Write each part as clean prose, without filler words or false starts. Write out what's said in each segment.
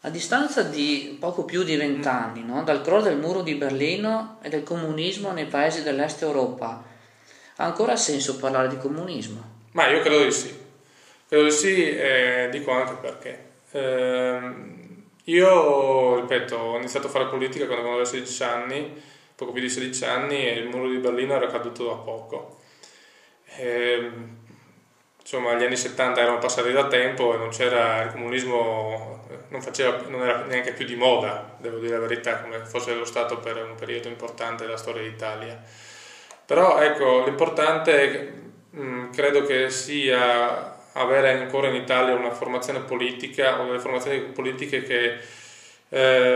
A distanza di poco più di 20 anni, no, dal crollo del muro di Berlino e del comunismo nei paesi dell'Est Europa, ha ancora senso parlare di comunismo? Ma io credo di sì, e dico anche perché. Io, ripeto, ho iniziato a fare politica quando avevo 16 anni, poco più di 16 anni, e il muro di Berlino era caduto da poco. Insomma, gli anni 70 erano passati da tempo e non c'era il comunismo, non era neanche più di moda, devo dire la verità, come fosse lo stato per un periodo importante della storia d'Italia. Però ecco, l'importante credo che sia avere ancora in Italia una formazione politica o delle formazioni politiche che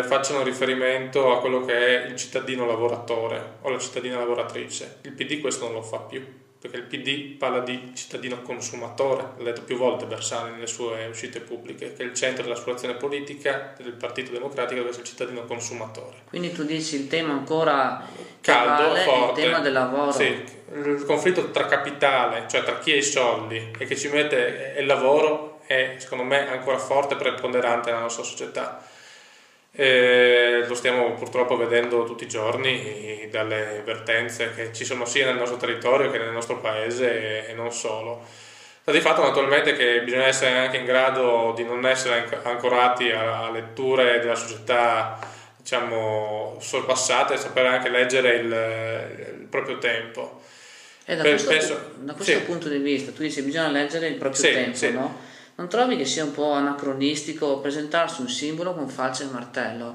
facciano riferimento a quello che è il cittadino lavoratore o la cittadina lavoratrice. Il PD questo non lo fa più, perché il PD parla di cittadino consumatore, l'ha detto più volte Bersani nelle sue uscite pubbliche, che il centro della sua azione politica del Partito Democratico deve essere il cittadino consumatore. Quindi tu dici il tema ancora Caldo, vale, forte, il tema del lavoro. sì, il conflitto tra capitale, cioè tra chi ha i soldi e che ci mette il lavoro, è secondo me ancora forte e preponderante nella nostra società. Lo stiamo purtroppo vedendo tutti i giorni dalle vertenze che ci sono sia nel nostro territorio che nel nostro paese e non solo. Sta di fatto naturalmente che bisogna essere anche in grado di non essere ancorati a letture della società, diciamo, sorpassate e sapere anche leggere il proprio tempo. E da questo Sì, punto di vista, tu dici bisogna leggere il proprio tempo, sì. no? Non trovi che sia un po' anacronistico presentarsi un simbolo con falce e martello?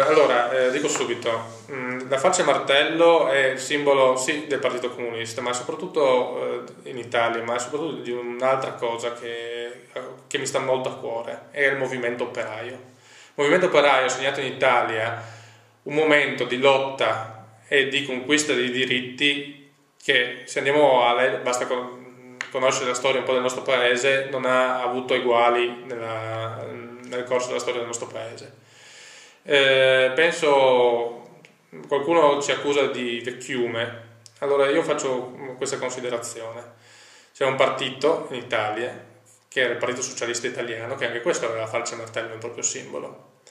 Allora, dico subito, la falce e martello è il simbolo, sì, del Partito Comunista, ma soprattutto in Italia, ma soprattutto di un'altra cosa che mi sta molto a cuore, è il movimento operaio. Il movimento operaio ha segnato in Italia un momento di lotta e di conquista dei diritti che, se andiamo a leggere, basta conoscere la storia un po' del nostro paese, non ha avuto eguali nel corso della storia del nostro paese. Penso, qualcuno ci accusa di vecchiume, allora io faccio questa considerazione. C'è un partito in Italia, che era il Partito Socialista Italiano, che anche questo aveva falce e martello nel proprio simbolo.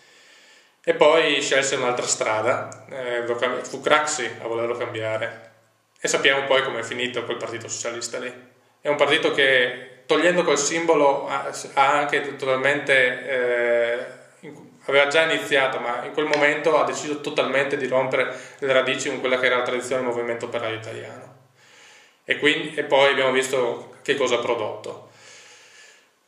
E poi scelse un'altra strada, fu Craxi a volerlo cambiare. E sappiamo poi come è finito quel Partito Socialista lì. È un partito che, togliendo quel simbolo, ha anche totalmente, aveva già iniziato, ma in quel momento ha deciso totalmente di rompere le radici con quella che era la tradizione del movimento operaio italiano. E poi abbiamo visto che cosa ha prodotto.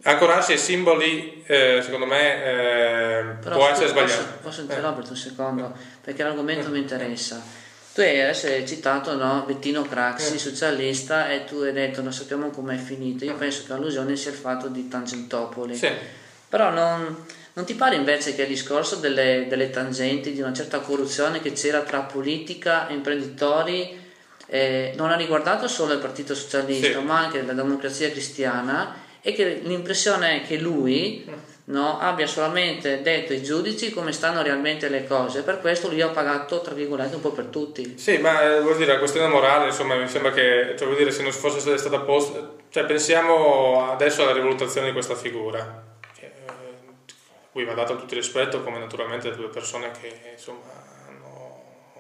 Ancorarsi ai simboli, secondo me, può essere sbagliato. Posso interromperti un secondo, perché l'argomento mi interessa. Tu hai citato, no, Bettino Craxi, socialista, e tu hai detto non sappiamo com'è finito. Io penso che l'allusione sia il fatto di Tangentopoli. Sì. Però non ti pare invece che il discorso delle tangenti, di una certa corruzione che c'era tra politica e imprenditori, non ha riguardato solo il Partito Socialista, Sì, ma anche la Democrazia Cristiana, e che l'impressione è che lui, no, abbia solamente detto ai giudici come stanno realmente le cose, per questo lui ha pagato, tra virgolette, un po' per tutti. sì, ma vuol dire la questione morale, insomma, mi sembra che, cioè, vuol dire, se non fosse stata posta, cioè, pensiamo adesso alla rivalutazione di questa figura, cui va dato tutto il rispetto, come naturalmente le due persone che, insomma,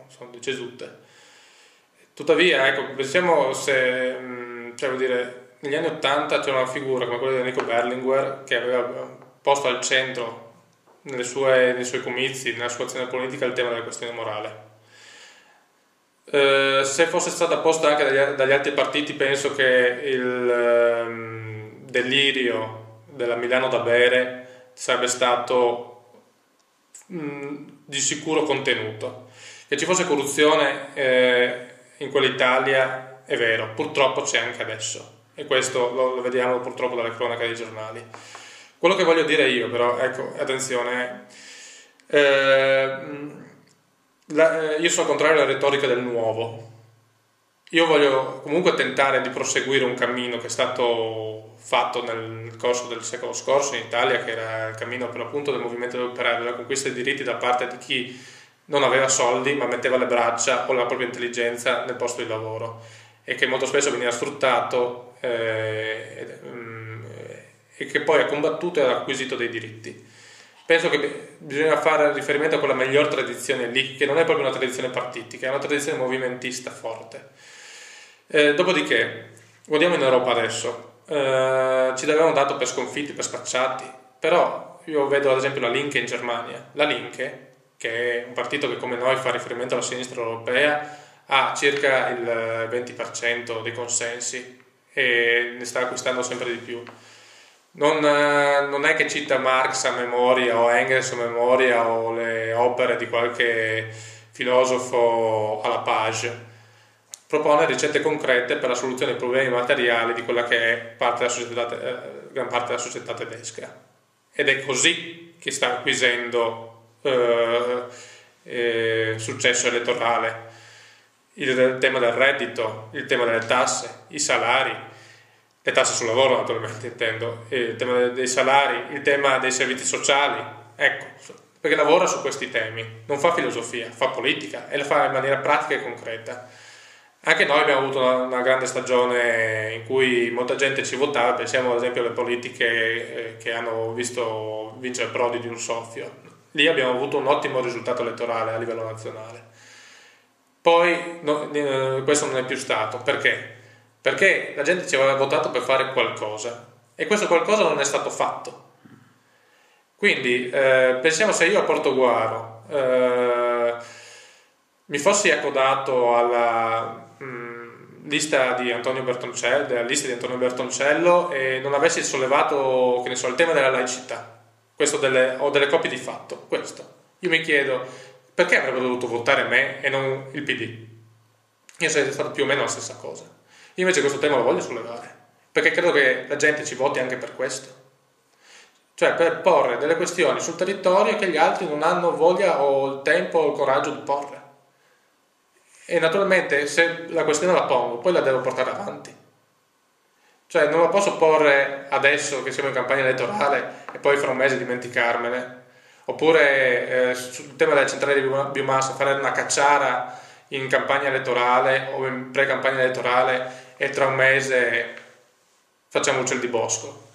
sono decedute. Tuttavia, ecco, pensiamo se, cioè, vuol dire, negli anni '80 c'era una figura come quella di Enrico Berlinguer che aveva posto al centro nei suoi comizi, nella sua azione politica, il tema della questione morale. Se fosse stata posta anche dagli altri partiti, penso che il delirio della Milano da bere sarebbe stato di sicuro contenuto. Che ci fosse corruzione in quell'Italia è vero, purtroppo c'è anche adesso, e questo lo vediamo purtroppo dalle cronache dei giornali. Quello che voglio dire io, però, ecco, attenzione, io sono contrario alla retorica del nuovo. Io voglio comunque tentare di proseguire un cammino che è stato fatto nel corso del secolo scorso in Italia, che era il cammino per l'appunto del movimento operaio, della conquista dei diritti da parte di chi non aveva soldi ma metteva le braccia o la propria intelligenza nel posto di lavoro, e che molto spesso veniva sfruttato e che poi ha combattuto e ha acquisito dei diritti. penso che bisogna fare riferimento a quella miglior tradizione lì, che non è proprio una tradizione partitica, è una tradizione movimentista forte. Dopodiché, guardiamo in Europa adesso, ci l'avevano dato per sconfitti, per spacciati, però io vedo ad esempio la Linke in Germania. La Linke, che è un partito che come noi fa riferimento alla sinistra europea, ha circa il 20% dei consensi e ne sta acquistando sempre di più. Non è che cita Marx a memoria o Engels a memoria o le opere di qualche filosofo alla page. Propone ricette concrete per la soluzione dei problemi materiali di quella che è gran parte della società tedesca. Ed è così che sta acquisendo successo elettorale. Il tema del reddito, il tema delle tasse, i salari, le tasse sul lavoro naturalmente intendo, il tema dei salari, il tema dei servizi sociali, ecco, perché lavora su questi temi, non fa filosofia, fa politica e la fa in maniera pratica e concreta. Anche noi abbiamo avuto una grande stagione in cui molta gente ci votava, pensiamo ad esempio alle politiche che hanno visto vincere Prodi di un soffio. Lì abbiamo avuto un ottimo risultato elettorale a livello nazionale. Poi questo non è più stato. Perché? Perché la gente ci aveva votato per fare qualcosa e questo qualcosa non è stato fatto. Quindi pensiamo, se io a Portoguaro mi fossi accodato alla lista di Antonio Bertoncello, della lista di Antonio Bertoncello, e non avessi sollevato, che ne so, il tema della laicità, o delle coppie di fatto, questo, io mi chiedo perché avrebbe dovuto votare me e non il PD. Io sarei stato più o meno la stessa cosa. Io invece questo tema lo voglio sollevare, perché credo che la gente ci voti anche per questo, cioè per porre delle questioni sul territorio che gli altri non hanno voglia o il tempo o il coraggio di porre. E naturalmente se la questione la pongo, poi la devo portare avanti. Cioè non la posso porre adesso che siamo in campagna elettorale e poi fra un mese dimenticarmene. Oppure sul tema delle centrali di biomassa fare una cacciara in campagna elettorale o in pre-campagna elettorale e tra un mese facciamo uccel di bosco.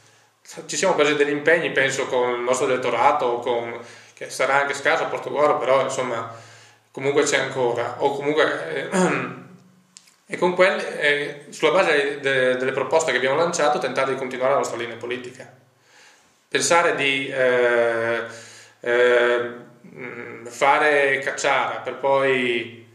Ci siamo presi degli impegni, penso, con il nostro elettorato, che sarà anche scarso a Portogallo, però insomma comunque c'è ancora, o comunque e con sulla base delle proposte che abbiamo lanciato tentare di continuare la nostra linea politica, pensare di fare cacciara per poi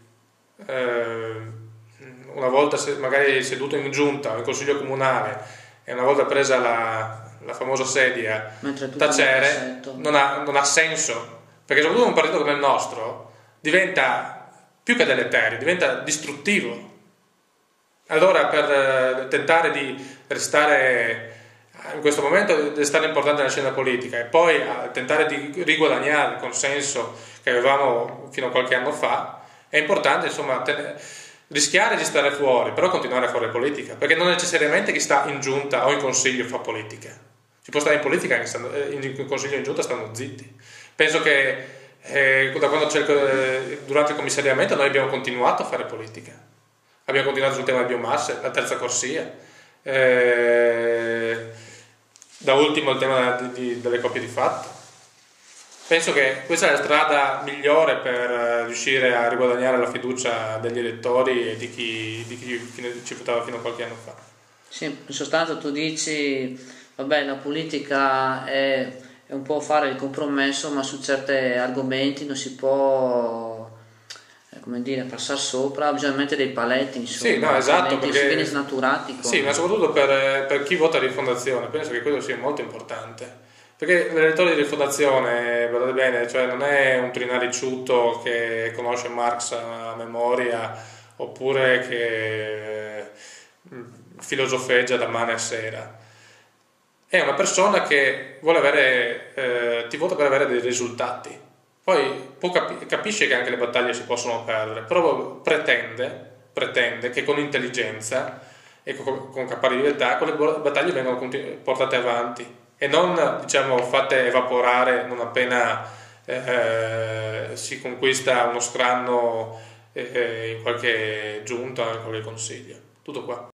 una volta magari seduto in giunta o in consiglio comunale e una volta presa la famosa sedia tacere non ha senso, perché soprattutto un partito come il nostro diventa più che deleterio, diventa distruttivo. Allora per tentare di restare in questo momento, restare importante nella scena politica e poi tentare di riguadagnare il consenso che avevamo fino a qualche anno fa, è importante insomma rischiare di stare fuori, però continuare a fare politica, perché non necessariamente chi sta in giunta o in consiglio fa politica. Si può stare in politica anche in consiglio o in giunta stanno zitti. Penso che da quando durante il commissariamento noi abbiamo continuato a fare politica, abbiamo continuato sul tema delle biomasse, la terza corsia, da ultimo il tema delle coppie di fatto. Penso che questa è la strada migliore per riuscire a riguadagnare la fiducia degli elettori e di chi ci votava fino a qualche anno fa. Sì, in sostanza tu dici, vabbè, la politica è un po' fare il compromesso, ma su certi argomenti non si può, come dire, passare sopra, bisogna mettere dei paletti, insomma. Sì, no, esatto, perché si viene snaturati. Sì, ma soprattutto per chi vota Rifondazione, penso che quello sia molto importante. Perché l'elettore di Rifondazione, guardate bene, cioè non è un trinariciuto che conosce Marx a memoria oppure che filosofeggia da mane a sera. È una persona che vuole ti vota per avere dei risultati. Poi capisce che anche le battaglie si possono perdere, però pretende che con intelligenza e con caparbietà quelle battaglie vengano portate avanti e non, diciamo, fatte evaporare non appena si conquista uno scranno in qualche giunta o in qualche consiglio. Tutto qua.